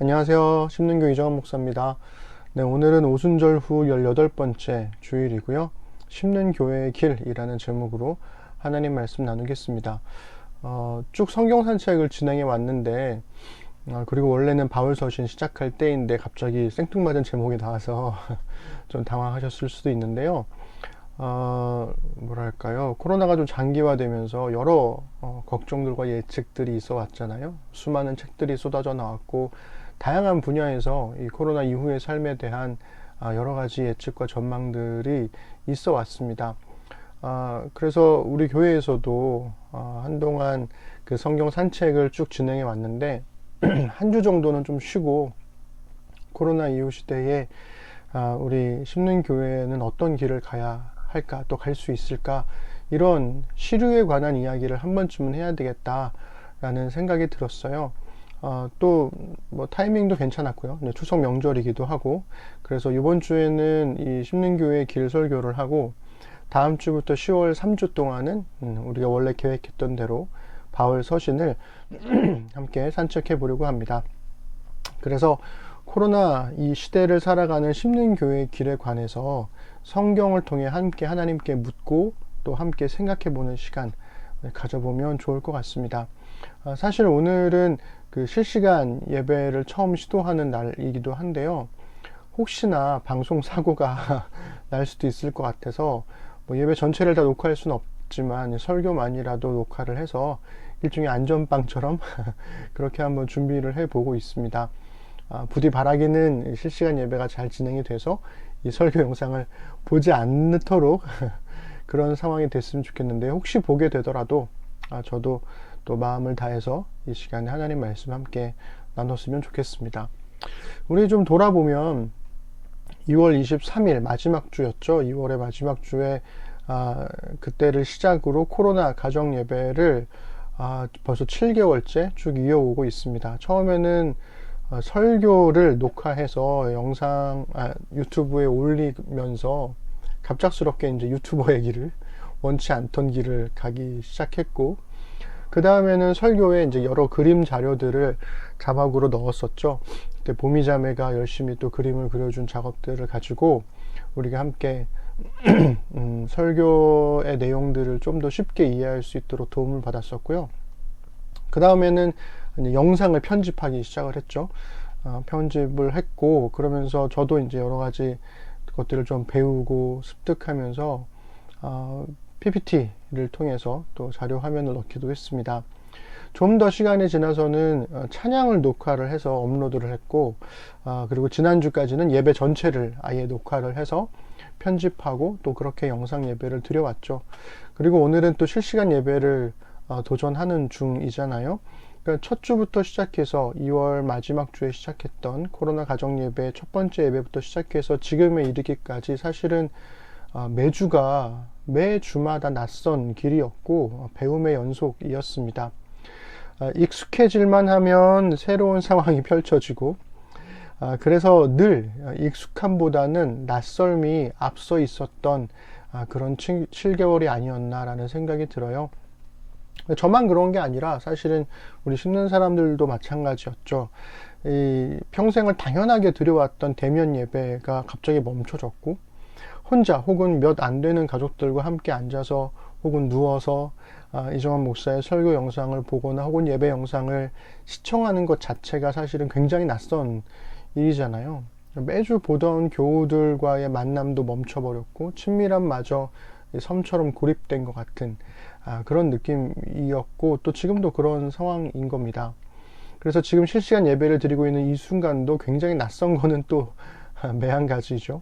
안녕하세요. 심는교 이정환 목사입니다. 네, 오늘은 오순절 후 18번째 주일이고요. 심는 교회의 길이라는 제목으로 하나님 말씀 나누겠습니다. 쭉 성경 산책을 진행해 왔는데, 그리고 원래는 바울 서신 시작할 때인데 갑자기 생뚱맞은 제목이 나와서 좀 당황하셨을 수도 있는데요. 뭐랄까요. 코로나가 좀 장기화되면서 여러 걱정들과 예측들이 있어 왔잖아요. 수많은 책들이 쏟아져 나왔고, 다양한 분야에서 이 코로나 이후의 삶에 대한 여러 가지 예측과 전망들이 있어 왔습니다. 그래서 우리 교회에서도 한동안 그 성경 산책을 쭉 진행해 왔는데, 한 주 정도는 좀 쉬고, 코로나 이후 시대에 우리 심는 교회는 어떤 길을 가야 할까, 또 갈 수 있을까, 이런 시류에 관한 이야기를 한 번쯤은 해야 되겠다라는 생각이 들었어요. 또 뭐 타이밍도 괜찮았고요. 추석 명절이기도 하고, 그래서 이번 주에는 이 심는교회 길 설교를 하고, 다음 주부터 10월 3주 동안은 우리가 원래 계획했던 대로 바울 서신을 함께 산책해 보려고 합니다. 그래서 코로나 이 시대를 살아가는 심는교회의 길에 관해서 성경을 통해 함께 하나님께 묻고 또 함께 생각해 보는 시간 가져보면 좋을 것 같습니다. 사실 오늘은 그 실시간 예배를 처음 시도하는 날이기도 한데요. 혹시나 방송 사고가 날 수도 있을 것 같아서 뭐 예배 전체를 다 녹화할 수는 없지만 설교만이라도 녹화를 해서 일종의 안전빵처럼 그렇게 한번 준비를 해보고 있습니다. 부디 바라기는 실시간 예배가 잘 진행이 돼서 이 설교 영상을 보지 않도록 그런 상황이 됐으면 좋겠는데, 혹시 보게 되더라도 저도 또 마음을 다해서 이 시간에 하나님 말씀 함께 나눴으면 좋겠습니다. 우리 좀 돌아보면 2월 23일 마지막 주였죠. 2월의 마지막 주에 그때를 시작으로 코로나 가정 예배를 벌써 7개월째 쭉 이어오고 있습니다. 처음에는 설교를 녹화해서 유튜브에 올리면서 갑작스럽게 이제 유튜버의 길을, 원치 않던 길을 가기 시작했고, 그 다음에는 설교에 이제 여러 그림 자료들을 자막으로 넣었었죠. 그때 보미 자매가 열심히 또 그림을 그려준 작업들을 가지고 우리가 함께 설교의 내용들을 좀 더 쉽게 이해할 수 있도록 도움을 받았었고요. 그 다음에는 영상을 편집하기 시작을 했죠. 편집을 했고, 그러면서 저도 이제 여러 가지 것들을 좀 배우고 습득하면서 PPT를 통해서 또 자료 화면을 넣기도 했습니다. 좀 더 시간이 지나서는 찬양을 녹화를 해서 업로드를 했고, 그리고 지난주까지는 예배 전체를 아예 녹화를 해서 편집하고 또 그렇게 영상 예배를 드려왔죠. 그리고 오늘은 또 실시간 예배를 도전하는 중이잖아요. 그러니까 첫 주부터 시작해서 2월 마지막 주에 시작했던 코로나 가정 예배 첫 번째 예배부터 시작해서 지금에 이르기까지 사실은 매주마다 낯선 길이었고 배움의 연속이었습니다. 익숙해질만 하면 새로운 상황이 펼쳐지고, 그래서 늘 익숙함보다는 낯설미 앞서 있었던 그런 7개월이 아니었나라는 생각이 들어요. 저만 그런 게 아니라 사실은 우리 심는 사람들도 마찬가지였죠. 이 평생을 당연하게 드려왔던 대면 예배가 갑자기 멈춰졌고, 혼자 혹은 몇 안 되는 가족들과 함께 앉아서 혹은 누워서 이정환 목사의 설교 영상을 보거나 혹은 예배 영상을 시청하는 것 자체가 사실은 굉장히 낯선 일이잖아요. 매주 보던 교우들과의 만남도 멈춰버렸고, 친밀함마저 섬처럼 고립된 것 같은 그런 느낌이었고, 또 지금도 그런 상황인 겁니다. 그래서 지금 실시간 예배를 드리고 있는 이 순간도 굉장히 낯선 거는 또 매한가지죠.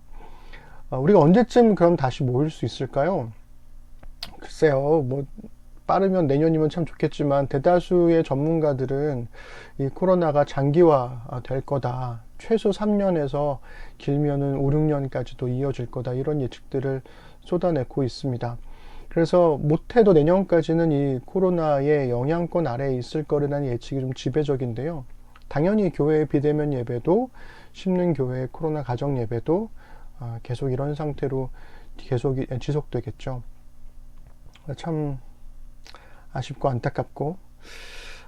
우리가 언제쯤 그럼 다시 모일 수 있을까요? 글쎄요, 뭐 빠르면 내년이면 참 좋겠지만 대다수의 전문가들은 이 코로나가 장기화 될 거다, 최소 3년에서 길면은 5, 6년까지도 이어질 거다, 이런 예측들을 쏟아내고 있습니다. 그래서 못해도 내년까지는 이 코로나의 영향권 아래에 있을 거라는 예측이 좀 지배적인데요. 당연히 교회의 비대면 예배도, 심는 교회의 코로나 가정 예배도 계속 이런 상태로 계속 지속되겠죠. 참 아쉽고 안타깝고,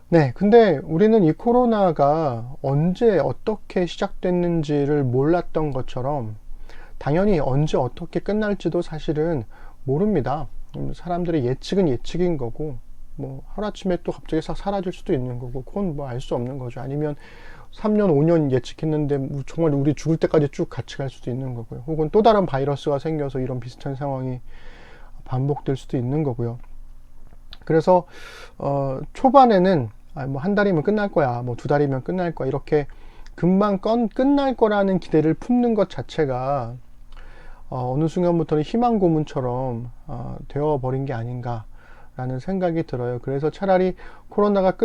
네, 근데 우리는 이 코로나가 언제 어떻게 시작됐는지를 몰랐던 것처럼 당연히 언제 어떻게 끝날지도 사실은 모릅니다. 사람들의 예측은 예측인 거고, 뭐 하루아침에 또 갑자기 싹 사라질 수도 있는 거고, 그건 뭐 알 수 없는 거죠. 아니면 3년, 5년 예측했는데 정말 우리 죽을 때까지 쭉 같이 갈 수도 있는 거고요. 혹은 또 다른 바이러스가 생겨서 이런 비슷한 상황이 반복될 수도 있는 거고요. 그래서 초반에는 뭐 한 달이면 끝날 거야, 뭐 2달이면 끝날 거야, 이렇게 금방 끝날 거라는 기대를 품는 것 자체가 어느 순간부터는 희망 고문처럼 되어버린 게 아닌가라는 생각이 들어요. 그래서 차라리 코로나가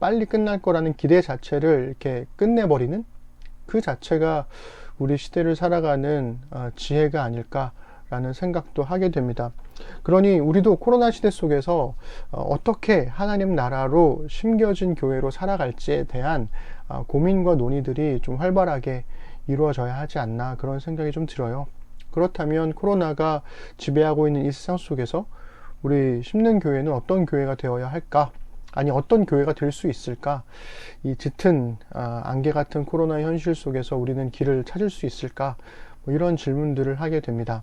빨리 끝날 거라는 기대 자체를 이렇게 끝내버리는 그 자체가 우리 시대를 살아가는 지혜가 아닐까라는 생각도 하게 됩니다. 그러니 우리도 코로나 시대 속에서 어떻게 하나님 나라로 심겨진 교회로 살아갈지에 대한 고민과 논의들이 좀 활발하게 이루어져야 하지 않나, 그런 생각이 좀 들어요. 그렇다면 코로나가 지배하고 있는 이 세상 속에서 우리 심는 교회는 어떤 교회가 되어야 할까? 아니, 어떤 교회가 될 수 있을까? 이 짙은 안개 같은 코로나 현실 속에서 우리는 길을 찾을 수 있을까? 뭐 이런 질문들을 하게 됩니다.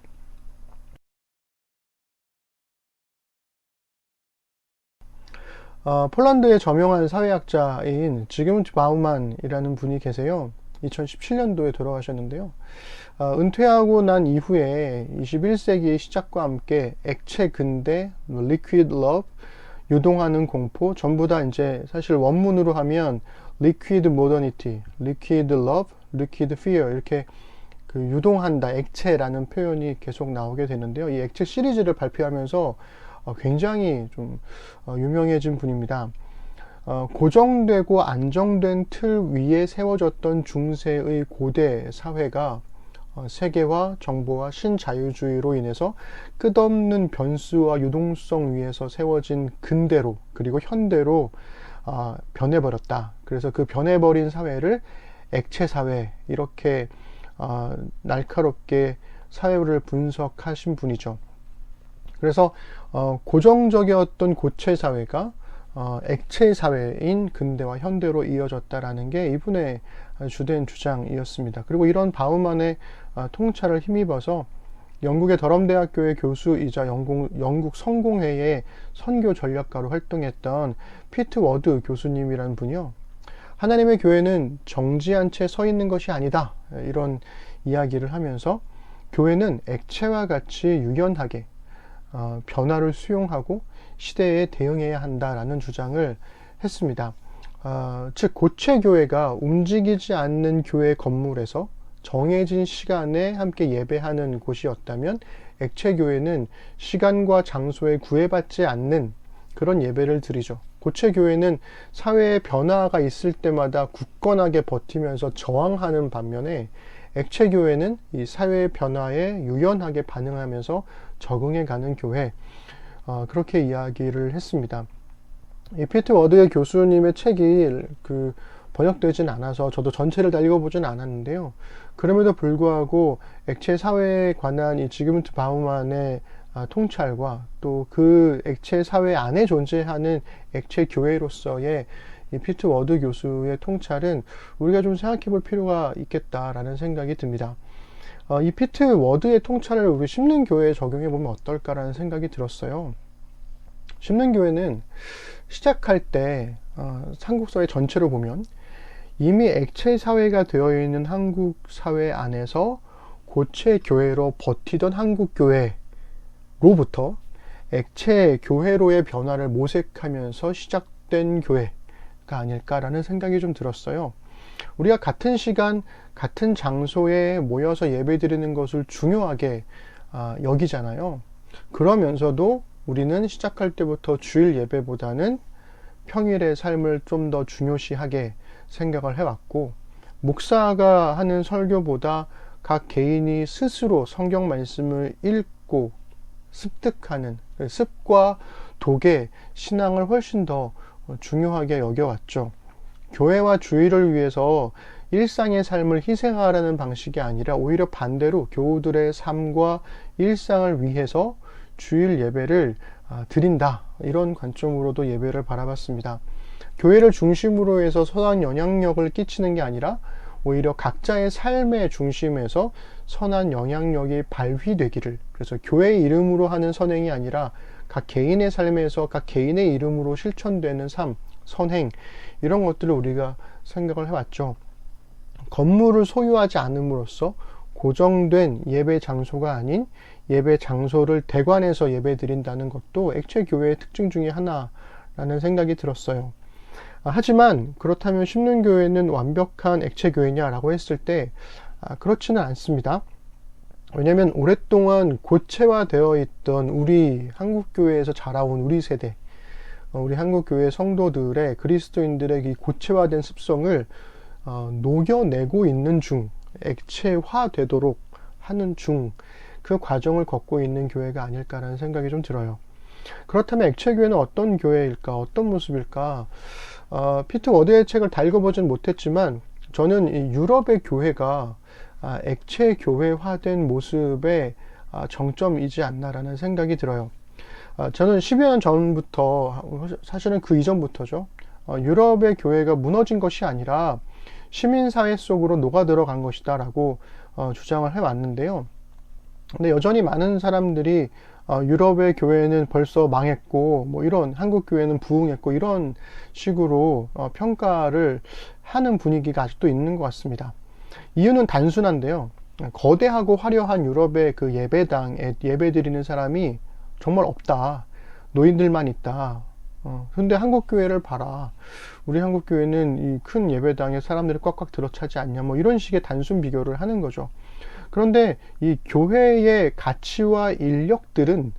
폴란드의 저명한 사회학자인 지그문트 바우만이라는 분이 계세요. 2017년도에 돌아가셨는데요. 은퇴하고 난 이후에 21세기의 시작과 함께 액체 근대, liquid love, 유동하는 공포, 전부 다 이제 사실 원문으로 하면 liquid modernity, liquid love, liquid fear, 이렇게 그 유동한다, 액체라는 표현이 계속 나오게 되는데요. 이 액체 시리즈를 발표하면서 굉장히 좀 유명해진 분입니다. 고정되고 안정된 틀 위에 세워졌던 중세의 고대 사회가 세계화, 정보화, 신자유주의로 인해서 끝없는 변수와 유동성 위에서 세워진 근대로, 그리고 현대로 변해버렸다. 그래서 그 변해버린 사회를 액체사회, 이렇게 날카롭게 사회를 분석하신 분이죠. 그래서 고정적이었던 고체 사회가 액체 사회인 근대와 현대로 이어졌다라는 게 이분의 주된 주장이었습니다. 그리고 이런 바우만의 통찰을 힘입어서 영국의 더럼대학교의 교수이자 영국 성공회의 선교 전략가로 활동했던 피트 워드 교수님이라는 분이요, 하나님의 교회는 정지한 채 서 있는 것이 아니다, 이런 이야기를 하면서 교회는 액체와 같이 유연하게 변화를 수용하고 시대에 대응해야 한다라는 주장을 했습니다. 즉 고체 교회가 움직이지 않는 교회 건물에서 정해진 시간에 함께 예배하는 곳이었다면, 액체 교회는 시간과 장소에 구애받지 않는 그런 예배를 드리죠. 고체 교회는 사회의 변화가 있을 때마다 굳건하게 버티면서 저항하는 반면에, 액체 교회는 이 사회의 변화에 유연하게 반응하면서 적응해가는 교회, 그렇게 이야기를 했습니다. 이 피트 워드의 교수님의 책이 번역되진 않아서 저도 전체를 다 읽어보진 않았는데요. 그럼에도 불구하고 액체 사회에 관한 이 지그문트 바우만의 통찰과 또 그 액체 사회 안에 존재하는 액체 교회로서의 이 피트 워드 교수의 통찰은 우리가 좀 생각해 볼 필요가 있겠다라는 생각이 듭니다. 이 피트 워드의 통찰을 우리 심는 교회에 적용해 보면 어떨까라는 생각이 들었어요. 심는 교회는 시작할 때 한국 사회 전체로 보면 이미 액체 사회가 되어 있는 한국 사회 안에서 고체 교회로 버티던 한국 교회로부터 액체 교회로의 변화를 모색하면서 시작된 교회가 아닐까라는 생각이 좀 들었어요. 우리가 같은 시간, 같은 장소에 모여서 예배드리는 것을 중요하게 여기잖아요. 그러면서도 우리는 시작할 때부터 주일 예배보다는 평일의 삶을 좀 더 중요시하게 생각을 해왔고, 목사가 하는 설교보다 각 개인이 스스로 성경 말씀을 읽고 습득하는 습과 독의 신앙을 훨씬 더 중요하게 여겨왔죠. 교회와 주일을 위해서 일상의 삶을 희생하라는 방식이 아니라 오히려 반대로 교우들의 삶과 일상을 위해서 주일 예배를 드린다, 이런 관점으로도 예배를 바라봤습니다. 교회를 중심으로 해서 선한 영향력을 끼치는 게 아니라 오히려 각자의 삶의 중심에서 선한 영향력이 발휘되기를, 그래서 교회의 이름으로 하는 선행이 아니라 각 개인의 삶에서 각 개인의 이름으로 실천되는 삶, 선행, 이런 것들을 우리가 생각을 해왔죠. 건물을 소유하지 않음으로써 고정된 예배 장소가 아닌 예배 장소를 대관해서 예배 드린다는 것도 액체교회의 특징 중에 하나라는 생각이 들었어요. 하지만 그렇다면 심는교회는 완벽한 액체교회냐라고 했을 때 그렇지는 않습니다. 왜냐하면 오랫동안 고체화되어 있던 우리 한국교회에서 자라온 우리 세대, 우리 한국교회 성도들의, 그리스도인들의 이 고체화된 습성을 녹여내고 있는 중, 액체화되도록 하는 중, 그 과정을 걷고 있는 교회가 아닐까라는 생각이 좀 들어요. 그렇다면 액체교회는 어떤 교회일까, 어떤 모습일까? 피터 워드의 책을 다 읽어보진 못했지만 저는 이 유럽의 교회가 액체교회화된 모습의 정점이지 않나라는 생각이 들어요. 저는 10여 년 전부터, 사실은 그 이전부터죠, 유럽의 교회가 무너진 것이 아니라 시민사회 속으로 녹아들어간 것이다 라고 주장을 해왔는데요. 근데 여전히 많은 사람들이 유럽의 교회는 벌써 망했고, 뭐 이런, 한국 교회는 부흥했고, 이런 식으로 평가를 하는 분위기가 아직도 있는 것 같습니다. 이유는 단순한데요. 거대하고 화려한 유럽의 그 예배당에 예배 드리는 사람이 정말 없다. 노인들만 있다. 근데 한국 교회를 봐라. 우리 한국 교회는 이 큰 예배당에 사람들이 꽉꽉 들어차지 않냐. 뭐 이런 식의 단순 비교를 하는 거죠. 그런데 이 교회의 가치와 인력들은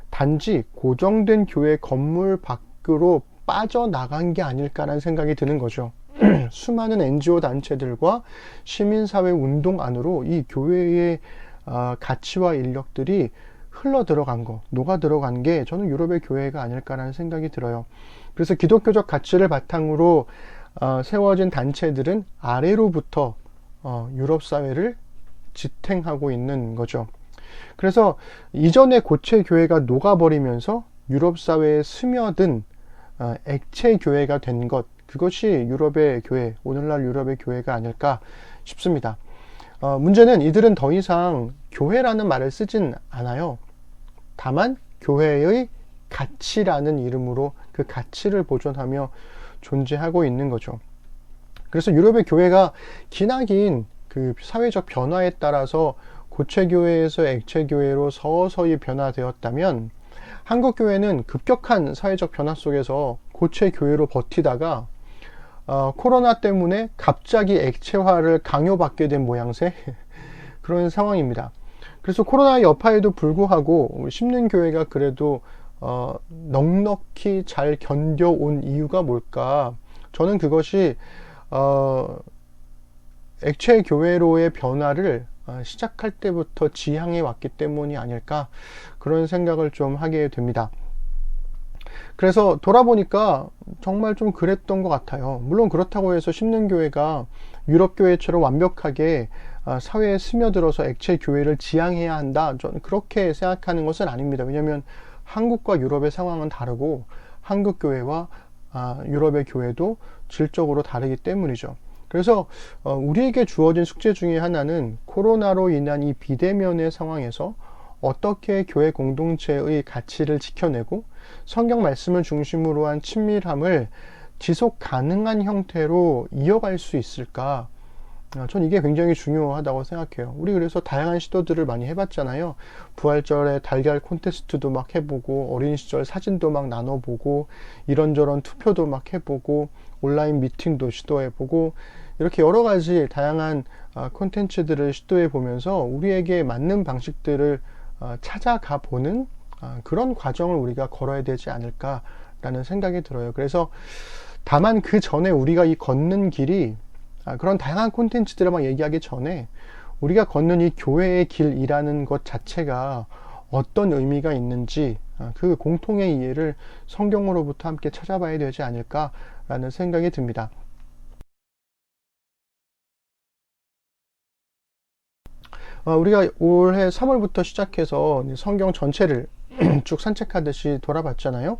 단지 고정된 교회 건물 밖으로 빠져나간 게 아닐까라는 생각이 드는 거죠. 수많은 NGO 단체들과 시민사회 운동 안으로 이 교회의 가치와 인력들이 흘러 들어간 거, 녹아 들어간 게 저는 유럽의 교회가 아닐까라는 생각이 들어요. 그래서 기독교적 가치를 바탕으로 세워진 단체들은 아래로부터 유럽 사회를 지탱하고 있는 거죠. 그래서 이전의 고체 교회가 녹아버리면서 유럽 사회에 스며든 액체 교회가 된 것, 그것이 유럽의 교회, 오늘날 유럽의 교회가 아닐까 싶습니다. 문제는 이들은 더 이상 교회라는 말을 쓰진 않아요. 다만 교회의 가치라는 이름으로 그 가치를 보존하며 존재하고 있는 거죠. 그래서 유럽의 교회가 기나긴 그 사회적 변화에 따라서 고체교회에서 액체교회로 서서히 변화되었다면, 한국 교회는 급격한 사회적 변화 속에서 고체교회로 버티다가 코로나 때문에 갑자기 액체화를 강요받게 된 모양새 그런 상황입니다. 그래서 코로나의 여파에도 불구하고 심는교회가 그래도 넉넉히 잘 견뎌온 이유가 뭘까? 저는 그것이 액체 교회로의 변화를 시작할 때부터 지향해 왔기 때문이 아닐까, 그런 생각을 좀 하게 됩니다. 그래서 돌아보니까 정말 좀 그랬던 것 같아요. 물론 그렇다고 해서 심는교회가 유럽교회처럼 완벽하게 사회에 스며들어서 액체 교회를 지향해야 한다, 저는 그렇게 생각하는 것은 아닙니다. 왜냐하면 한국과 유럽의 상황은 다르고 한국 교회와 유럽의 교회도 질적으로 다르기 때문이죠. 그래서 우리에게 주어진 숙제 중에 하나는 코로나로 인한 이 비대면의 상황에서 어떻게 교회 공동체의 가치를 지켜내고 성경 말씀을 중심으로 한 친밀함을 지속 가능한 형태로 이어갈 수 있을까? 전 이게 굉장히 중요하다고 생각해요. 우리 그래서 다양한 시도들을 많이 해봤잖아요. 부활절에 달걀 콘테스트도 막 해보고, 어린 시절 사진도 막 나눠보고, 이런저런 투표도 막 해보고, 온라인 미팅도 시도해보고, 이렇게 여러 가지 다양한 콘텐츠들을 시도해보면서 우리에게 맞는 방식들을 찾아가 보는 그런 과정을 우리가 걸어야 되지 않을까라는 생각이 들어요. 그래서 다만 그 전에 우리가 이 걷는 길이, 그런 다양한 콘텐츠들을 막 얘기하기 전에 우리가 걷는 이 교회의 길이라는 것 자체가 어떤 의미가 있는지, 그 공통의 이해를 성경으로부터 함께 찾아봐야 되지 않을까라는 생각이 듭니다. 우리가 올해 3월부터 시작해서 성경 전체를 쭉 산책하듯이 돌아봤잖아요.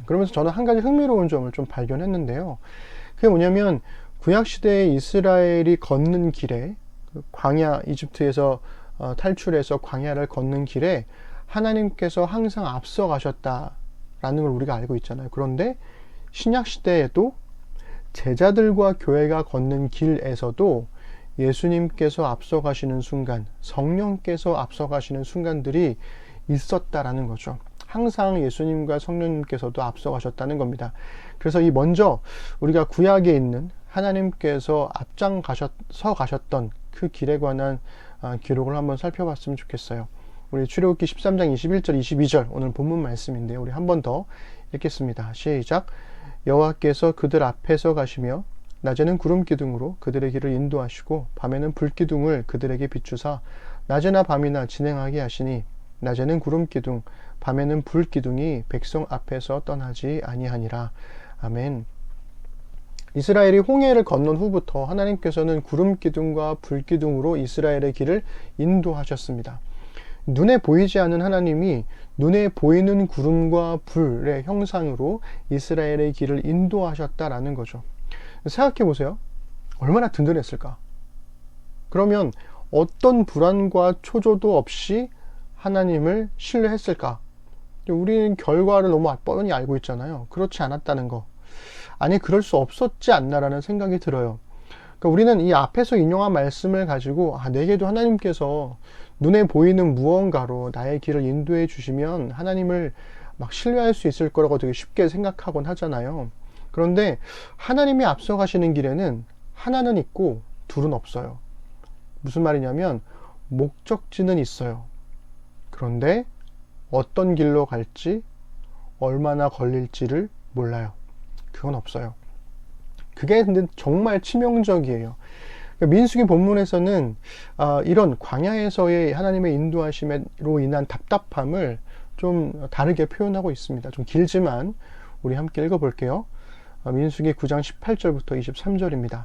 그러면서 저는 한 가지 흥미로운 점을 좀 발견했는데요. 그게 뭐냐면 구약시대에 이스라엘이 걷는 길에, 광야, 이집트에서 탈출해서 광야를 걷는 길에 하나님께서 항상 앞서 가셨다라는 걸 우리가 알고 있잖아요. 그런데 신약시대에도 제자들과 교회가 걷는 길에서도 예수님께서 앞서 가시는 순간, 성령께서 앞서 가시는 순간들이 있었다라는 거죠. 항상 예수님과 성령님께서도 앞서 가셨다는 겁니다. 그래서 이 먼저 우리가 구약에 있는 하나님께서 앞장서 가셨던 그 길에 관한 기록을 한번 살펴봤으면 좋겠어요. 우리 출애굽기 13장 21절 22절 오늘 본문 말씀인데요. 우리 한 번 더 읽겠습니다. 시작. 여호와께서 그들 앞에서 가시며 낮에는 구름 기둥으로 그들의 길을 인도하시고 밤에는 불 기둥을 그들에게 비추사 낮이나 밤이나 진행하게 하시니 낮에는 구름 기둥 밤에는 불 기둥이 백성 앞에서 떠나지 아니하니라. 아멘. 이스라엘이 홍해를 건넌 후부터 하나님께서는 구름 기둥과 불 기둥으로 이스라엘의 길을 인도하셨습니다. 눈에 보이지 않는 하나님이 눈에 보이는 구름과 불의 형상으로 이스라엘의 길을 인도하셨다라는 거죠. 생각해 보세요. 얼마나 든든했을까? 그러면 어떤 불안과 초조도 없이 하나님을 신뢰했을까? 우리는 결과를 너무 뻔히 알고 있잖아요. 그렇지 않았다는 거. 아니, 그럴 수 없었지 않나라는 생각이 들어요. 그러니까 우리는 이 앞에서 인용한 말씀을 가지고 내게도 하나님께서 눈에 보이는 무언가로 나의 길을 인도해 주시면 하나님을 막 신뢰할 수 있을 거라고 되게 쉽게 생각하곤 하잖아요. 그런데 하나님이 앞서 가시는 길에는 하나는 있고 둘은 없어요. 무슨 말이냐면 목적지는 있어요. 그런데 어떤 길로 갈지, 얼마나 걸릴지를 몰라요. 그건 없어요. 그게 근데 정말 치명적이에요. 민수기 본문에서는 이런 광야에서의 하나님의 인도하심으로 인한 답답함을 좀 다르게 표현하고 있습니다. 좀 길지만 우리 함께 읽어볼게요. 민수기 9장 18절부터 23절입니다.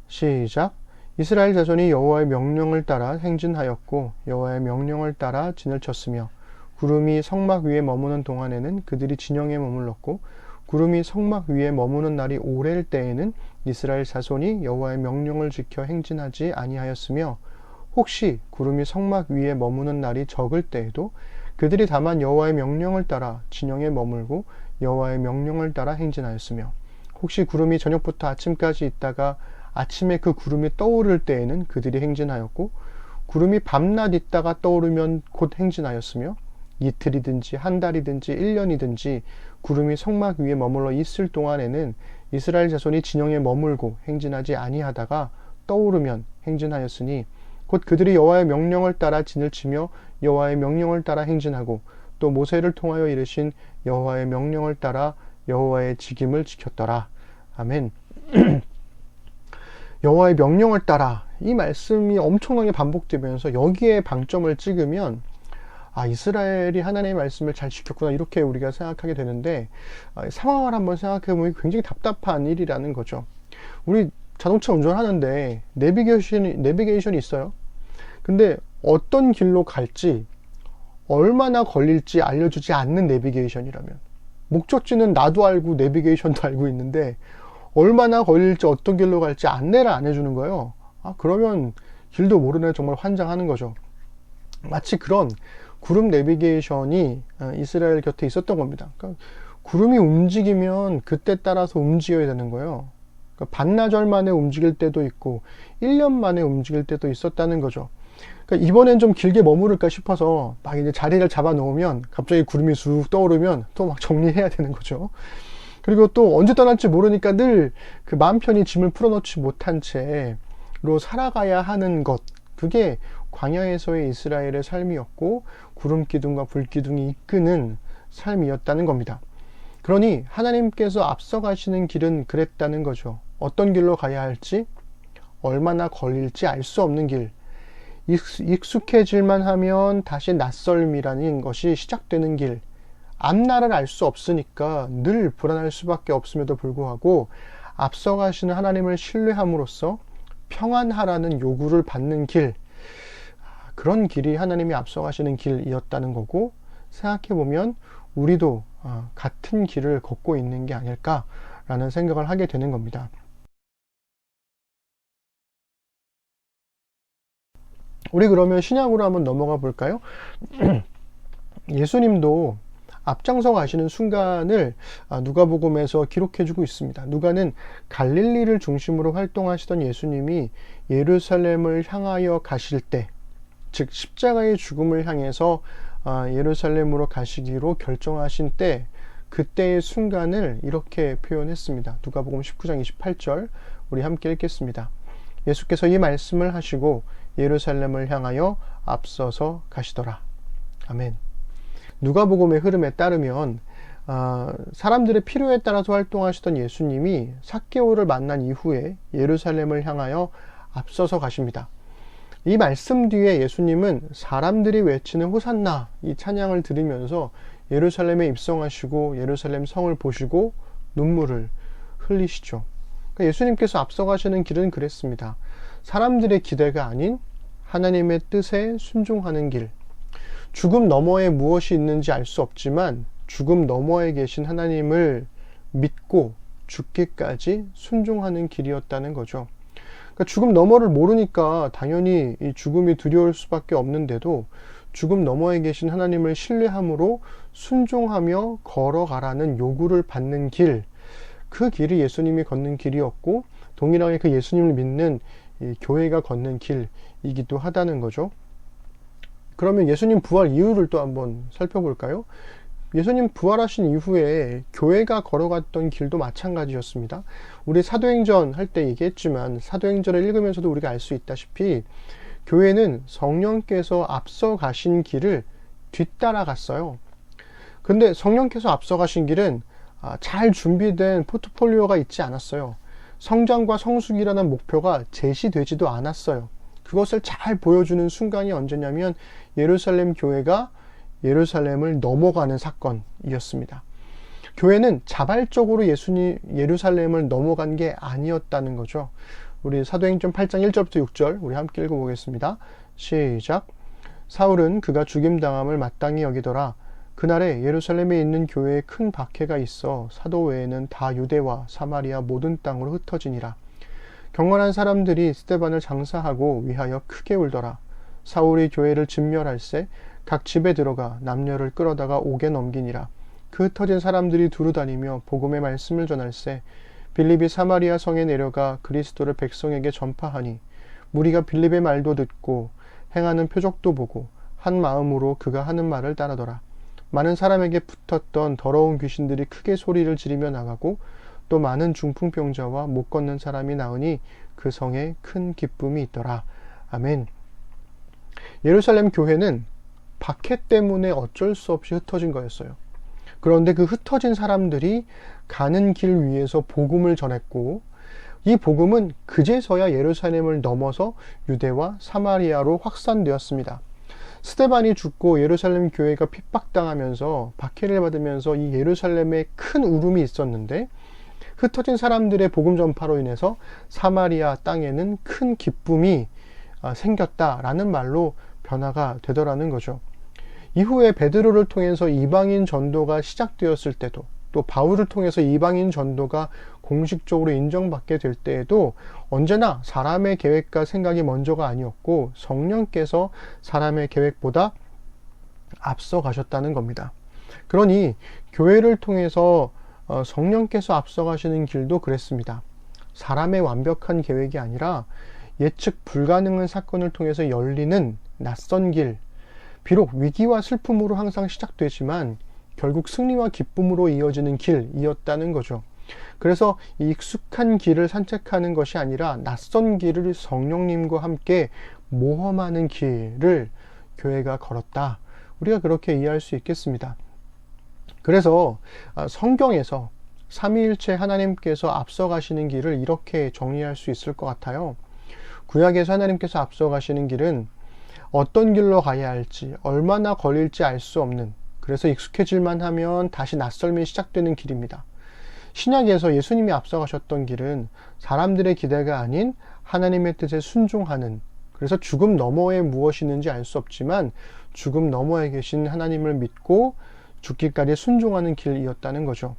시작. 이스라엘 자손이 여호와의 명령을 따라 행진하였고 여호와의 명령을 따라 진을 쳤으며 구름이 성막 위에 머무는 동안에는 그들이 진영에 머물렀고 구름이 성막 위에 머무는 날이 오랠 때에는 이스라엘 자손이 여호와의 명령을 지켜 행진하지 아니하였으며 혹시 구름이 성막 위에 머무는 날이 적을 때에도 그들이 다만 여호와의 명령을 따라 진영에 머물고 여호와의 명령을 따라 행진하였으며 혹시 구름이 저녁부터 아침까지 있다가 아침에 그 구름이 떠오를 때에는 그들이 행진하였고 구름이 밤낮 있다가 떠오르면 곧 행진하였으며 이틀이든지 한 달이든지 1년이든지 구름이 성막 위에 머물러 있을 동안에는 이스라엘 자손이 진영에 머물고 행진하지 아니하다가 떠오르면 행진하였으니 곧 그들이 여호와의 명령을 따라 진을 치며 여호와의 명령을 따라 행진하고 또 모세를 통하여 이르신 여호와의 명령을 따라 여호와의 직임을 지켰더라. 아멘. 여호와의 명령을 따라 이 말씀이 엄청나게 반복되면서 여기에 방점을 찍으면 이스라엘이 하나님의 말씀을 잘 지켰구나 이렇게 우리가 생각하게 되는데 상황을 한번 생각해보면 굉장히 답답한 일이라는 거죠. 우리 자동차 운전하는데 내비게이션이 있어요. 근데 어떤 길로 갈지 얼마나 걸릴지 알려주지 않는 내비게이션이라면 목적지는 나도 알고 내비게이션도 알고 있는데 얼마나 걸릴지 어떤 길로 갈지 안내를 안 해주는 거예요. 그러면 길도 모르네 정말 환장하는 거죠. 마치 그런 구름 내비게이션이 이스라엘 곁에 있었던 겁니다. 그러니까 구름이 움직이면 그때 따라서 움직여야 되는 거예요. 그러니까 반나절 만에 움직일 때도 있고 1년 만에 움직일 때도 있었다는 거죠. 그러니까 이번엔 좀 길게 머무를까 싶어서 막 이제 자리를 잡아 놓으면 갑자기 구름이 쑥 떠오르면 또 막 정리해야 되는 거죠. 그리고 또 언제 떠날지 모르니까 늘 그 마음 편히 짐을 풀어놓지 못한 채로 살아가야 하는 것, 그게 광야에서의 이스라엘의 삶이었고 구름 기둥과 불 기둥이 이끄는 삶이었다는 겁니다. 그러니 하나님께서 앞서 가시는 길은 그랬다는 거죠. 어떤 길로 가야 할지, 얼마나 걸릴지 알 수 없는 길, 익숙해질만 하면 다시 낯설미라는 것이 시작되는 길, 앞날을 알 수 없으니까 늘 불안할 수밖에 없음에도 불구하고 앞서 가시는 하나님을 신뢰함으로써 평안하라는 요구를 받는 길, 그런 길이 하나님이 앞서 가시는 길이었다는 거고, 생각해보면 우리도 같은 길을 걷고 있는 게 아닐까라는 생각을 하게 되는 겁니다. 우리 그러면 신약으로 한번 넘어가 볼까요? 예수님도 앞장서 가시는 순간을 누가복음에서 기록해주고 있습니다. 누가는 갈릴리를 중심으로 활동하시던 예수님이 예루살렘을 향하여 가실 때, 즉 십자가의 죽음을 향해서 예루살렘으로 가시기로 결정하신 때, 그때의 순간을 이렇게 표현했습니다. 누가복음 19장 28절 우리 함께 읽겠습니다. 예수께서 이 말씀을 하시고 예루살렘을 향하여 앞서서 가시더라. 아멘. 누가복음의 흐름에 따르면 사람들의 필요에 따라서 활동하시던 예수님이 삭개오를 만난 이후에 예루살렘을 향하여 앞서서 가십니다. 이 말씀 뒤에 예수님은 사람들이 외치는 호산나 이 찬양을 들으면서 예루살렘에 입성하시고 예루살렘 성을 보시고 눈물을 흘리시죠. 그러니까 예수님께서 앞서가시는 길은 그랬습니다. 사람들의 기대가 아닌 하나님의 뜻에 순종하는 길. 죽음 너머에 무엇이 있는지 알 수 없지만 죽음 너머에 계신 하나님을 믿고 죽기까지 순종하는 길이었다는 거죠. 그러니까 죽음 너머를 모르니까 당연히 이 죽음이 두려울 수밖에 없는데도 죽음 너머에 계신 하나님을 신뢰함으로 순종하며 걸어가라는 요구를 받는 길, 그 길이 예수님이 걷는 길이었고 동일하게 그 예수님을 믿는 이 교회가 걷는 길이기도 하다는 거죠. 그러면 예수님 부활 이유를 또 한번 살펴볼까요? 예수님 부활하신 이후에 교회가 걸어갔던 길도 마찬가지였습니다. 우리 사도행전 할 때 얘기했지만 사도행전을 읽으면서도 우리가 알 수 있다시피 교회는 성령께서 앞서 가신 길을 뒤따라갔어요. 근데 성령께서 앞서 가신 길은 잘 준비된 포트폴리오가 있지 않았어요. 성장과 성숙이라는 목표가 제시되지도 않았어요. 그것을 잘 보여주는 순간이 언제냐면 예루살렘 교회가 예루살렘을 넘어가는 사건이었습니다. 교회는 자발적으로 예루살렘을 넘어간 게 아니었다는 거죠. 우리 사도행전 8장 1절부터 6절 우리 함께 읽어보겠습니다. 시작. 사울은 그가 죽임당함을 마땅히 여기더라. 그날에 예루살렘에 있는 교회에 큰 박해가 있어 사도 외에는 다 유대와 사마리아 모든 땅으로 흩어지니라. 경건한 사람들이 스데반을 장사하고 위하여 크게 울더라. 사울이 교회를 진멸할세 각 집에 들어가 남녀를 끌어다가 옥에 넘기니라. 그 흩어진 사람들이 두루다니며 복음의 말씀을 전할세 빌립이 사마리아 성에 내려가 그리스도를 백성에게 전파하니 무리가 빌립의 말도 듣고 행하는 표적도 보고 한 마음으로 그가 하는 말을 따르더라. 많은 사람에게 붙었던 더러운 귀신들이 크게 소리를 지르며 나가고 또 많은 중풍병자와 못 걷는 사람이 나으니 그 성에 큰 기쁨이 있더라. 아멘. 예루살렘 교회는 박해 때문에 어쩔 수 없이 흩어진 거였어요. 그런데 그 흩어진 사람들이 가는 길 위에서 복음을 전했고 이 복음은 그제서야 예루살렘을 넘어서 유대와 사마리아로 확산되었습니다. 스데반이 죽고 예루살렘 교회가 핍박당하면서 박해를 받으면서 이 예루살렘에 큰 울음이 있었는데 흩어진 사람들의 복음 전파로 인해서 사마리아 땅에는 큰 기쁨이 생겼다라는 말로 변화가 되더라는 거죠. 이후에 베드로를 통해서 이방인 전도가 시작되었을 때도 또 바울을 통해서 이방인 전도가 공식적으로 인정받게 될 때에도 언제나 사람의 계획과 생각이 먼저가 아니었고 성령께서 사람의 계획보다 앞서 가셨다는 겁니다. 그러니 교회를 통해서 성령께서 앞서 가시는 길도 그랬습니다. 사람의 완벽한 계획이 아니라 예측 불가능한 사건을 통해서 열리는 낯선 길, 비록 위기와 슬픔으로 항상 시작되지만 결국 승리와 기쁨으로 이어지는 길이었다는 거죠. 그래서 익숙한 길을 산책하는 것이 아니라 낯선 길을 성령님과 함께 모험하는 길을 교회가 걸었다. 우리가 그렇게 이해할 수 있겠습니다. 그래서 성경에서 삼위일체 하나님께서 앞서 가시는 길을 이렇게 정리할 수 있을 것 같아요. 구약에서 하나님께서 앞서 가시는 길은 어떤 길로 가야 할지, 얼마나 걸릴지 알 수 없는, 그래서 익숙해질만 하면 다시 낯설미 시작되는 길입니다. 신약에서 예수님이 앞서가셨던 길은 사람들의 기대가 아닌 하나님의 뜻에 순종하는, 그래서 죽음 너머에 무엇이 있는지 알 수 없지만 죽음 너머에 계신 하나님을 믿고 죽기까지 순종하는 길이었다는 거죠.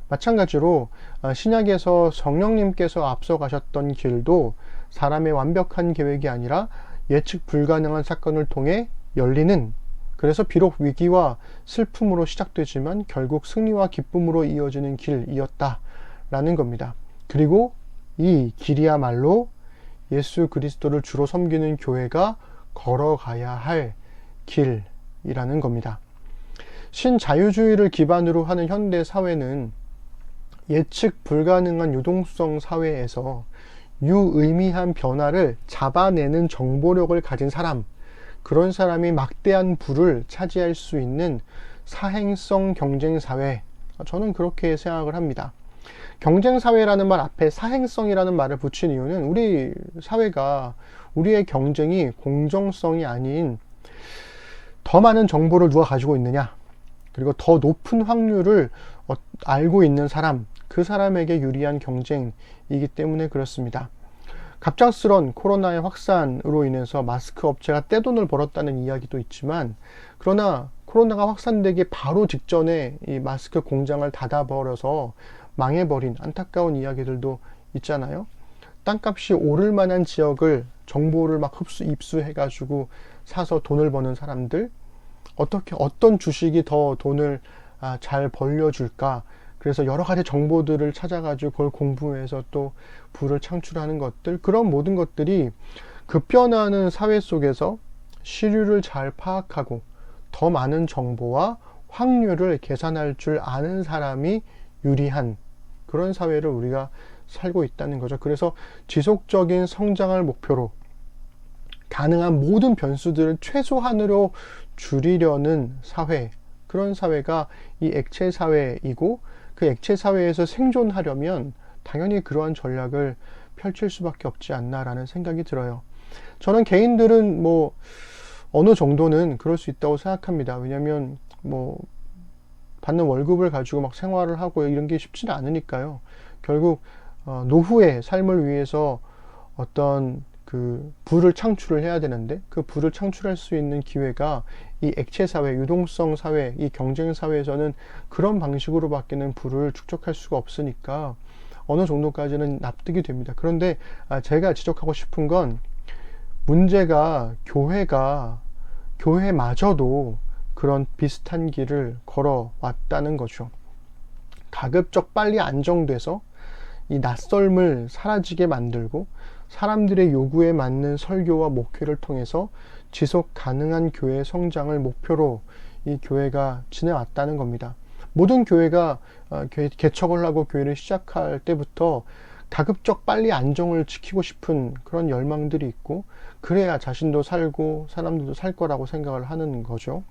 마찬가지로 신약에서 성령님께서 앞서가셨던 길도 사람의 완벽한 계획이 아니라 예측 불가능한 사건을 통해 열리는, 그래서 비록 위기와 슬픔으로 시작되지만 결국 승리와 기쁨으로 이어지는 길이었다라는 겁니다. 그리고 이 길이야말로 예수 그리스도를 주로 섬기는 교회가 걸어가야 할 길이라는 겁니다. 신자유주의를 기반으로 하는 현대 사회는 예측 불가능한 유동성 사회에서 유의미한 변화를 잡아내는 정보력을 가진 사람, 그런 사람이 막대한 부를 차지할 수 있는 사행성 경쟁사회, 저는 그렇게 생각을 합니다. 경쟁사회라는 말 앞에 사행성이라는 말을 붙인 이유는 우리 사회가, 우리의 경쟁이 공정성이 아닌 더 많은 정보를 누가 가지고 있느냐, 그리고 더 높은 확률을 알고 있는 사람, 그 사람에게 유리한 경쟁이기 때문에 그렇습니다. 갑작스런 코로나의 확산으로 인해서 마스크 업체가 떼돈을 벌었다는 이야기도 있지만, 그러나 코로나가 확산되기 바로 직전에 이 마스크 공장을 닫아버려서 망해버린 안타까운 이야기들도 있잖아요. 땅값이 오를 만한 지역을 정보를 막 입수해가지고 사서 돈을 버는 사람들, 어떤 주식이 더 돈을 잘 벌려줄까, 그래서 여러 가지 정보들을 찾아가지고 그걸 공부해서 또 부를 창출하는 것들, 그런 모든 것들이 급변하는 사회 속에서 시류를 잘 파악하고 더 많은 정보와 확률을 계산할 줄 아는 사람이 유리한 그런 사회를 우리가 살고 있다는 거죠. 그래서 지속적인 성장을 목표로 가능한 모든 변수들을 최소한으로 줄이려는 사회, 그런 사회가 이 액체 사회이고, 그 액체 사회에서 생존하려면 당연히 그러한 전략을 펼칠 수밖에 없지 않나라는 생각이 들어요. 저는 개인들은 어느 정도는 그럴 수 있다고 생각합니다. 왜냐면 받는 월급을 가지고 막 생활을 하고 이런 게 쉽지는 않으니까요. 결국 노후의 삶을 위해서 어떤 그 부를 창출을 해야 되는데, 그 부를 창출할 수 있는 기회가 이 액체 사회, 유동성 사회, 이 경쟁 사회에서는 그런 방식으로 밖에는 부를 축적할 수가 없으니까 어느 정도까지는 납득이 됩니다. 그런데 제가 지적하고 싶은 건, 문제가 교회마저도 그런 비슷한 길을 걸어왔다는 거죠. 가급적 빨리 안정돼서 이 낯설음을 사라지게 만들고 사람들의 요구에 맞는 설교와 목회를 통해서 지속 가능한 교회 성장을 목표로 이 교회가 지내왔다는 겁니다. 모든 교회가 개척을 하고 교회를 시작할 때부터 가급적 빨리 안정을 지키고 싶은 그런 열망들이 있고, 그래야 자신도 살고 사람들도 살 거라고 생각을 하는 거죠.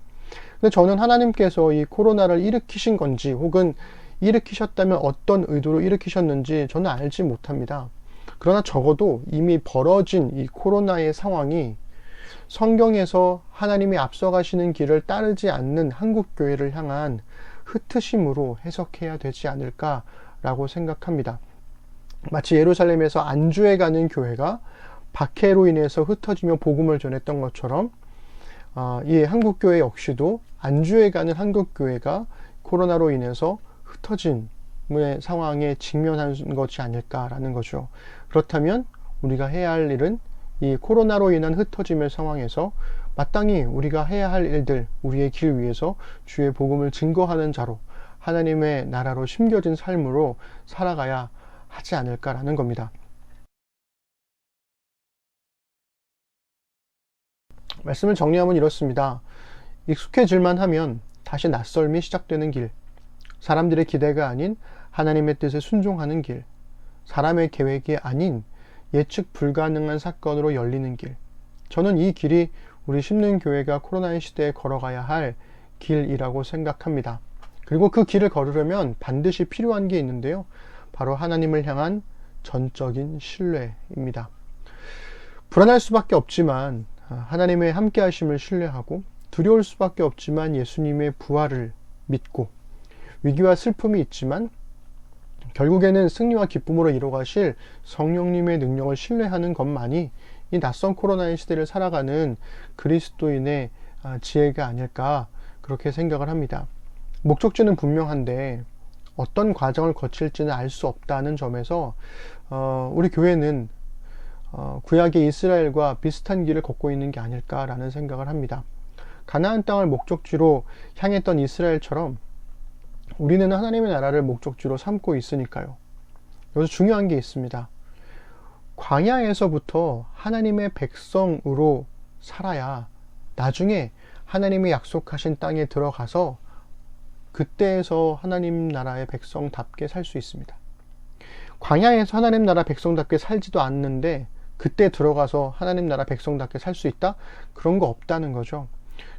근데 저는 하나님께서 이 코로나를 일으키신 건지, 혹은 일으키셨다면 어떤 의도로 일으키셨는지 저는 알지 못합니다. 그러나 적어도 이미 벌어진 이 코로나의 상황이 성경에서 하나님이 앞서가시는 길을 따르지 않는 한국교회를 향한 흩으심으로 해석해야 되지 않을까라고 생각합니다. 마치 예루살렘에서 안주해 가는 교회가 박해로 인해서 흩어지며 복음을 전했던 것처럼, 이 한국교회 역시도 안주해 가는 한국교회가 코로나로 인해서 흩어진 상황에 직면한 것이 아닐까라는 거죠. 그렇다면 우리가 해야 할 일은 이 코로나로 인한 흩어짐의 상황에서 마땅히 우리가 해야 할 일들, 우리의 길 위에서 주의 복음을 증거하는 자로, 하나님의 나라로 심겨진 삶으로 살아가야 하지 않을까라는 겁니다. 말씀을 정리하면 이렇습니다. 익숙해질만 하면 다시 낯설미 시작되는 길, 사람들의 기대가 아닌 하나님의 뜻에 순종하는 길, 사람의 계획이 아닌 예측 불가능한 사건으로 열리는 길, 저는 이 길이 우리 심는교회가 코로나의 시대에 걸어가야 할 길이라고 생각합니다. 그리고 그 길을 걸으려면 반드시 필요한 게 있는데요, 바로 하나님을 향한 전적인 신뢰입니다. 불안할 수밖에 없지만 하나님의 함께 하심을 신뢰하고, 두려울 수밖에 없지만 예수님의 부활을 믿고, 위기와 슬픔이 있지만 결국에는 승리와 기쁨으로 이루어가실 성령님의 능력을 신뢰하는 것만이 이 낯선 코로나의 시대를 살아가는 그리스도인의 지혜가 아닐까, 그렇게 생각을 합니다. 목적지는 분명한데 어떤 과정을 거칠지는 알 수 없다는 점에서 우리 교회는 구약의 이스라엘과 비슷한 길을 걷고 있는 게 아닐까라는 생각을 합니다. 가나안 땅을 목적지로 향했던 이스라엘처럼 우리는 하나님의 나라를 목적지로 삼고 있으니까요. 여기서 중요한 게 있습니다. 광야에서부터 하나님의 백성으로 살아야 나중에 하나님이 약속하신 땅에 들어가서 그때에서 하나님 나라의 백성답게 살 수 있습니다. 광야에서 하나님 나라 백성답게 살지도 않는데 그때 들어가서 하나님 나라 백성답게 살 수 있다? 그런 거 없다는 거죠.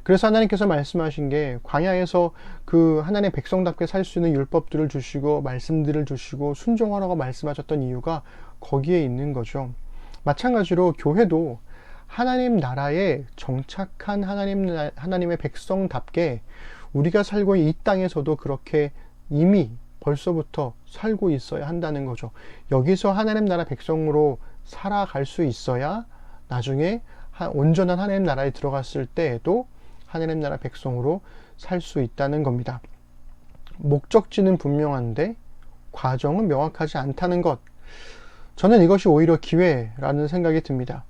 그래서 하나님께서 말씀하신 게 광야에서 그 하나님의 백성답게 살 수 있는 율법들을 주시고 말씀들을 주시고 순종하라고 말씀하셨던 이유가 거기에 있는 거죠. 마찬가지로 교회도 하나님 나라에 정착한 하나님의 백성답게 우리가 살고 있는 이 땅에서도 그렇게 이미 벌써부터 살고 있어야 한다는 거죠. 여기서 하나님 나라 백성으로 살아갈 수 있어야 나중에 온전한 하나님 나라에 들어갔을 때에도 하나님 나라 백성으로 살 수 있다는 겁니다. 목적지는 분명한데 과정은 명확하지 않다는 것. 저는 이것이 오히려 기회라는 생각이 듭니다.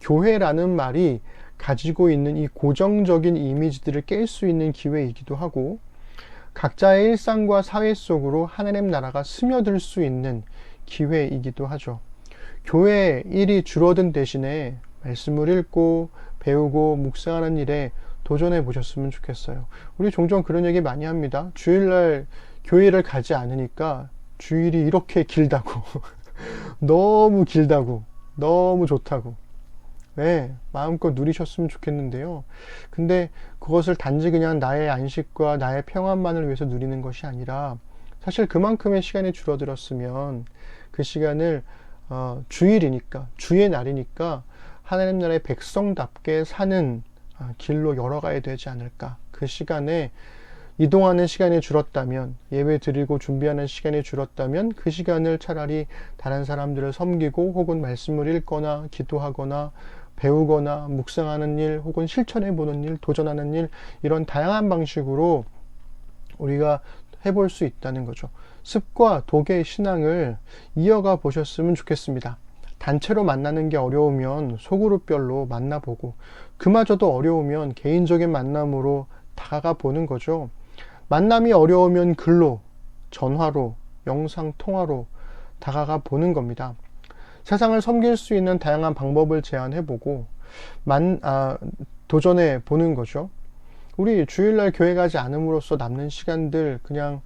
교회라는 말이 가지고 있는 이 고정적인 이미지들을 깰 수 있는 기회이기도 하고 각자의 일상과 사회 속으로 하나님 나라가 스며들 수 있는 기회이기도 하죠. 교회 일이 줄어든 대신에 말씀을 읽고 배우고 묵상하는 일에 도전해 보셨으면 좋겠어요. 우리 종종 그런 얘기 많이 합니다. 주일날 교회를 가지 않으니까 주일이 이렇게 길다고 너무 길다고 너무 좋다고 네, 마음껏 누리셨으면 좋겠는데요. 근데 그것을 단지 그냥 나의 안식과 나의 평안만을 위해서 누리는 것이 아니라 사실 그만큼의 시간이 줄어들었으면 그 시간을 주일이니까 주의 날이니까 하나님 나라의 백성답게 사는 길로 열어가야 되지 않을까. 그 시간에 이동하는 시간이 줄었다면 예배 드리고 준비하는 시간이 줄었다면 그 시간을 차라리 다른 사람들을 섬기고 혹은 말씀을 읽거나 기도하거나 배우거나 묵상하는 일 혹은 실천해보는 일, 도전하는 일 이런 다양한 방식으로 우리가 해볼 수 있다는 거죠. 습과 독의 신앙을 이어가 보셨으면 좋겠습니다. 단체로 만나는 게 어려우면 소그룹별로 만나보고 그마저도 어려우면 개인적인 만남으로 다가가 보는 거죠. 만남이 어려우면 글로, 전화로, 영상통화로 다가가 보는 겁니다. 세상을 섬길 수 있는 다양한 방법을 제안해보고 도전해 보는 거죠. 우리 주일날 교회 가지 않음으로써 남는 시간들 그냥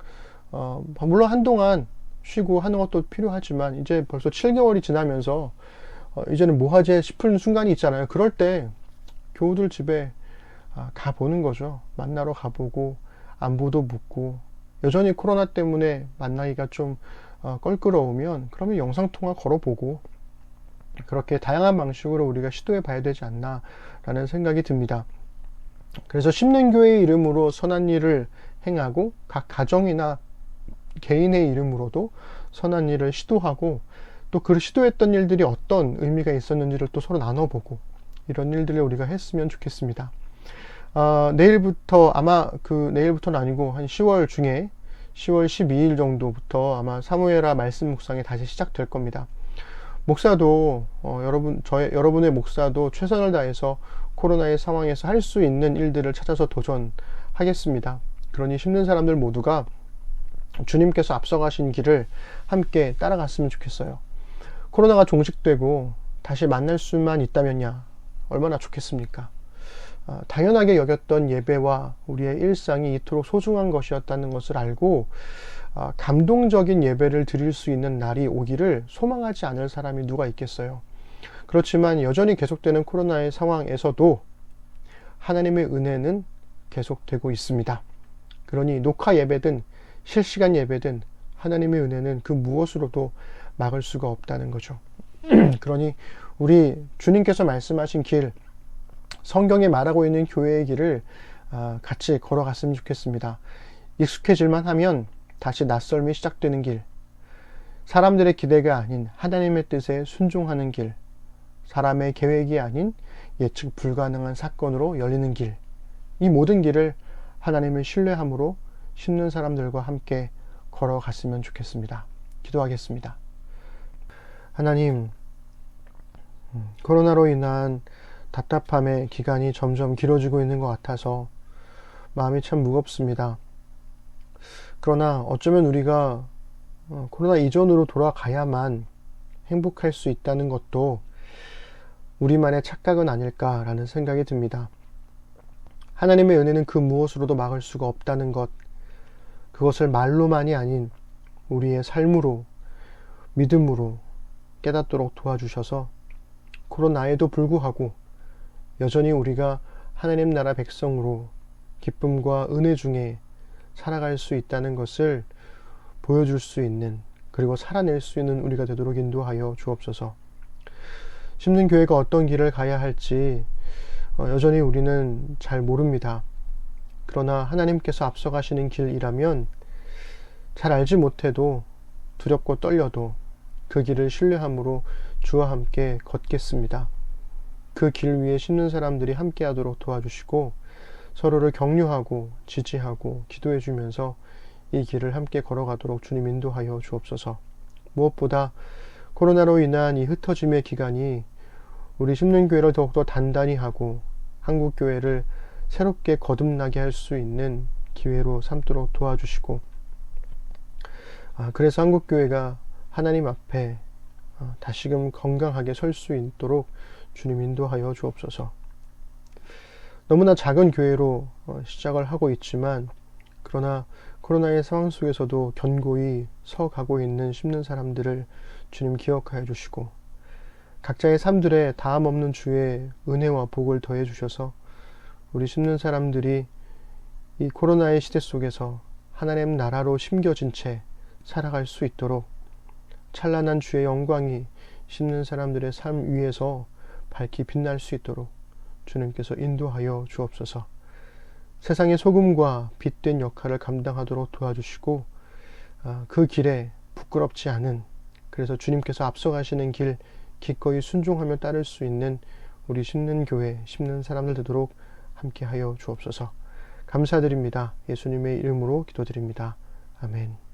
물론 한동안 쉬고 하는 것도 필요하지만 이제 벌써 7개월이 지나면서 이제는 뭐 하지 싶은 순간이 있잖아요. 그럴 때 교우들 집에 가보는 거죠. 만나러 가보고 안부도 묻고 여전히 코로나 때문에 만나기가 좀 껄끄러우면 그러면 영상통화 걸어보고 그렇게 다양한 방식으로 우리가 시도해 봐야 되지 않나 라는 생각이 듭니다. 그래서 심는교회의 이름으로 선한 일을 행하고 각 가정이나 개인의 이름으로도 선한 일을 시도하고 또 그 시도했던 일들이 어떤 의미가 있었는지를 또 서로 나눠보고 이런 일들을 우리가 했으면 좋겠습니다. 내일부터 내일부터는 아니고 한 10월 중에 10월 12일 정도부터 아마 사무엘하 말씀 묵상이 다시 시작될 겁니다. 목사도 여러분의 목사도 최선을 다해서 코로나의 상황에서 할 수 있는 일들을 찾아서 도전하겠습니다. 그러니 힘든 사람들 모두가 주님께서 앞서가신 길을 함께 따라갔으면 좋겠어요. 코로나가 종식되고 다시 만날 수만 있다면야 얼마나 좋겠습니까? 당연하게 여겼던 예배와 우리의 일상이 이토록 소중한 것이었다는 것을 알고 감동적인 예배를 드릴 수 있는 날이 오기를 소망하지 않을 사람이 누가 있겠어요. 그렇지만 여전히 계속되는 코로나의 상황에서도 하나님의 은혜는 계속되고 있습니다. 그러니 녹화 예배든 실시간 예배든 하나님의 은혜는 그 무엇으로도 막을 수가 없다는 거죠. 그러니 우리 주님께서 말씀하신 길, 성경에 말하고 있는 교회의 길을 같이 걸어갔으면 좋겠습니다. 익숙해질만 하면 다시 낯설미 시작되는 길, 사람들의 기대가 아닌 하나님의 뜻에 순종하는 길, 사람의 계획이 아닌 예측 불가능한 사건으로 열리는 길, 이 모든 길을 하나님을 신뢰함으로 심는 사람들과 함께 걸어갔으면 좋겠습니다. 기도하겠습니다. 하나님, 코로나로 인한 답답함의 기간이 점점 길어지고 있는 것 같아서 마음이 참 무겁습니다. 그러나 어쩌면 우리가 코로나 이전으로 돌아가야만 행복할 수 있다는 것도 우리만의 착각은 아닐까라는 생각이 듭니다. 하나님의 은혜는 그 무엇으로도 막을 수가 없다는 것, 그것을 말로만이 아닌 우리의 삶으로, 믿음으로 깨닫도록 도와주셔서 코로나에도 불구하고 여전히 우리가 하나님 나라 백성으로 기쁨과 은혜 중에 살아갈 수 있다는 것을 보여줄 수 있는, 그리고 살아낼 수 있는 우리가 되도록 인도하여 주옵소서. 심는 교회가 어떤 길을 가야 할지 여전히 우리는 잘 모릅니다. 그러나 하나님께서 앞서가시는 길이라면 잘 알지 못해도 두렵고 떨려도 그 길을 신뢰함으로 주와 함께 걷겠습니다. 그 길 위에 심는 사람들이 함께 하도록 도와주시고 서로를 격려하고 지지하고 기도해 주면서 이 길을 함께 걸어가도록 주님 인도하여 주옵소서. 무엇보다 코로나로 인한 이 흩어짐의 기간이 우리 심는교회를 더욱더 단단히 하고 한국교회를 새롭게 거듭나게 할 수 있는 기회로 삼도록 도와주시고, 그래서 한국교회가 하나님 앞에 다시금 건강하게 설 수 있도록 주님 인도하여 주옵소서. 너무나 작은 교회로 시작을 하고 있지만, 그러나 코로나의 상황 속에서도 견고히 서가고 있는 심는 사람들을 주님 기억하여 주시고, 각자의 삶들에 다함 없는 주의 은혜와 복을 더해 주셔서 우리 심는 사람들이 이 코로나의 시대 속에서 하나님 나라로 심겨진 채 살아갈 수 있도록 찬란한 주의 영광이 심는 사람들의 삶 위에서 밝히 빛날 수 있도록 주님께서 인도하여 주옵소서. 세상의 소금과 빛된 역할을 감당하도록 도와주시고, 그 길에 부끄럽지 않은, 그래서 주님께서 앞서가시는 길 기꺼이 순종하며 따를 수 있는 우리 심는 교회, 심는 사람들 되도록 함께하여 주옵소서. 감사드립니다. 예수님의 이름으로 기도드립니다. 아멘.